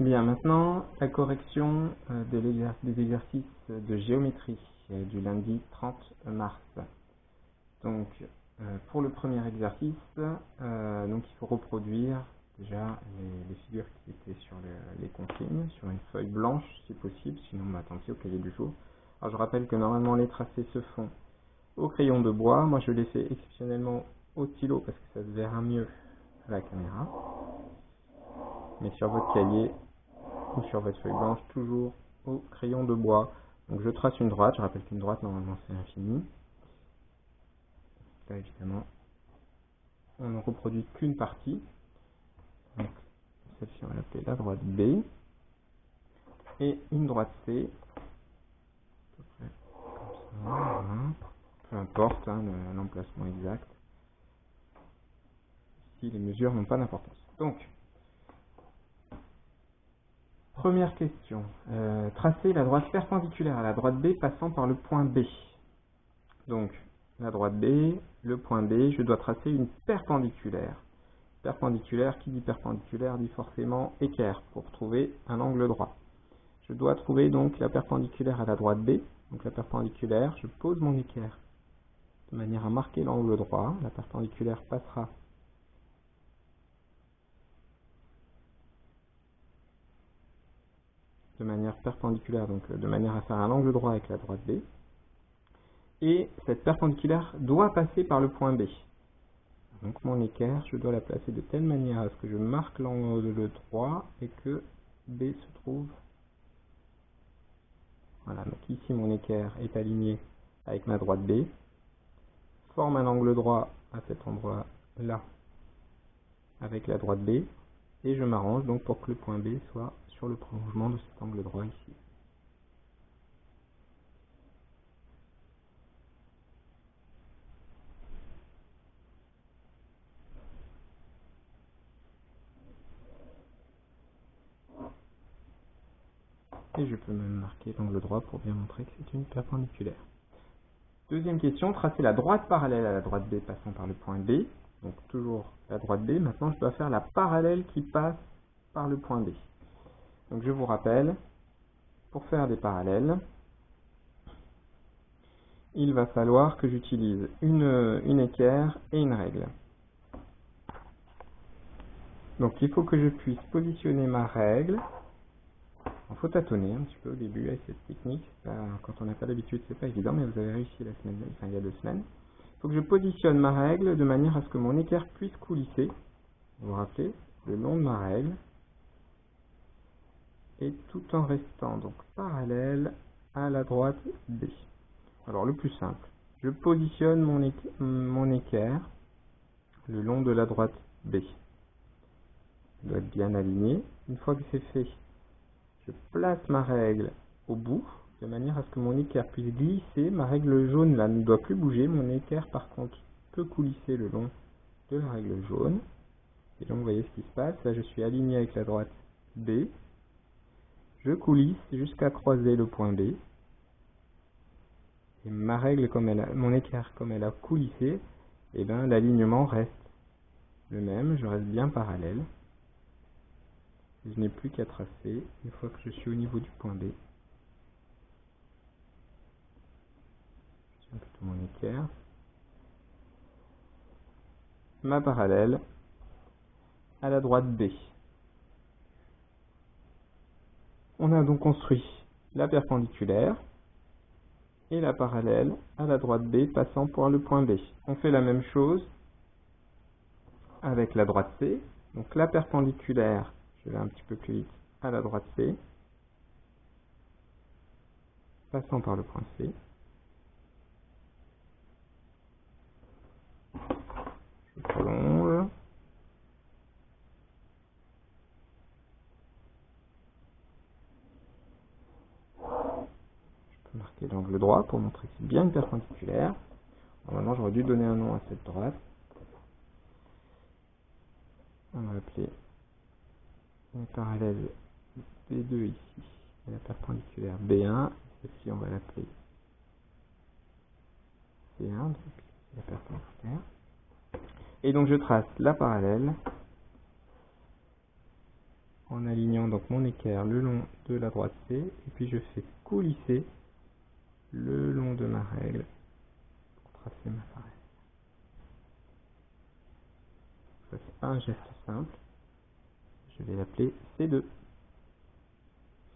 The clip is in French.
Bien, maintenant, la correction des exercices de géométrie du lundi 30 mars. Donc, pour le premier exercice, donc il faut reproduire déjà les figures qui étaient sur les consignes, sur une feuille blanche si possible, sinon tant pis au cahier du jour. Alors je rappelle que normalement les tracés se font au crayon de bois. Moi je l'ai fait exceptionnellement au stylo parce que ça se verra mieux à la caméra. Mais sur votre cahier ou sur votre feuille blanche, toujours au crayon de bois. Donc je trace une droite, je rappelle qu'une droite normalement c'est infini. Là évidemment on ne reproduit qu'une partie. Donc celle-ci on va l'appeler la droite B. Et une droite C. Comme ça, voilà. Peu importe l'emplacement exact. Ici les mesures n'ont pas d'importance. Donc, première question. Tracer la droite perpendiculaire à la droite B passant par le point B. Donc, la droite B, le point B, je dois tracer une perpendiculaire. Perpendiculaire, qui dit perpendiculaire dit forcément équerre pour trouver un angle droit. Je dois trouver donc la perpendiculaire à la droite B. Donc la perpendiculaire, je pose mon équerre de manière à marquer l'angle droit. La perpendiculaire passera de manière perpendiculaire, donc de manière à faire un angle droit avec la droite B. Et cette perpendiculaire doit passer par le point B. Donc mon équerre, je dois la placer de telle manière à ce que je marque l'angle droit et que B se trouve. Voilà, donc ici mon équerre est aligné avec ma droite B, forme un angle droit à cet endroit-là avec la droite B, et je m'arrange donc pour que le point B soit sur le prolongement de cet angle droit ici. Et je peux même marquer l'angle droit pour bien montrer que c'est une perpendiculaire. Deuxième question, tracer la droite parallèle à la droite B passant par le point B. Donc toujours la droite B. Maintenant, je dois faire la parallèle qui passe par le point B. Donc je vous rappelle, pour faire des parallèles, il va falloir que j'utilise une équerre et une règle. Donc il faut que je puisse positionner ma règle. Il faut tâtonner un petit peu au début avec cette technique. Quand on n'a pas l'habitude, c'est pas évident, mais vous avez réussi il y a 2 semaines. Il faut que je positionne ma règle de manière à ce que mon équerre puisse coulisser. Vous vous rappelez, le long de ma règle. Et tout en restant donc parallèle à la droite B. Alors le plus simple, je positionne mon équerre le long de la droite B. Il doit être bien aligné. Une fois que c'est fait, je place ma règle au bout, de manière à ce que mon équerre puisse glisser. Ma règle jaune là ne doit plus bouger. Mon équerre par contre peut coulisser le long de la règle jaune. Et donc vous voyez ce qui se passe. Là je suis aligné avec la droite B. Je coulisse jusqu'à croiser le point B. Et ma règle, mon équerre comme elle a coulissé, et bien l'alignement reste le même. Je reste bien parallèle. Je n'ai plus qu'à tracer une fois que je suis au niveau du point B. Je tiens plutôt mon équerre. Ma parallèle à la droite B. On a donc construit la perpendiculaire et la parallèle à la droite B passant par le point B. On fait la même chose avec la droite C. Donc la perpendiculaire, je vais un petit peu plus vite, à la droite C, passant par le point C. Je prolonge. Je peux marquer l'angle droit pour montrer que c'est bien une perpendiculaire. Normalement, j'aurais dû donner un nom à cette droite. On va appeler la parallèle B2 ici, et la perpendiculaire B1. Celle-ci, on va l'appeler C1, donc la perpendiculaire. Et donc je trace la parallèle en alignant donc mon équerre le long de la droite C, et puis je fais coulisser le long de ma règle pour tracer ma farelle. Ça, c'est pas un geste simple, je vais l'appeler C2.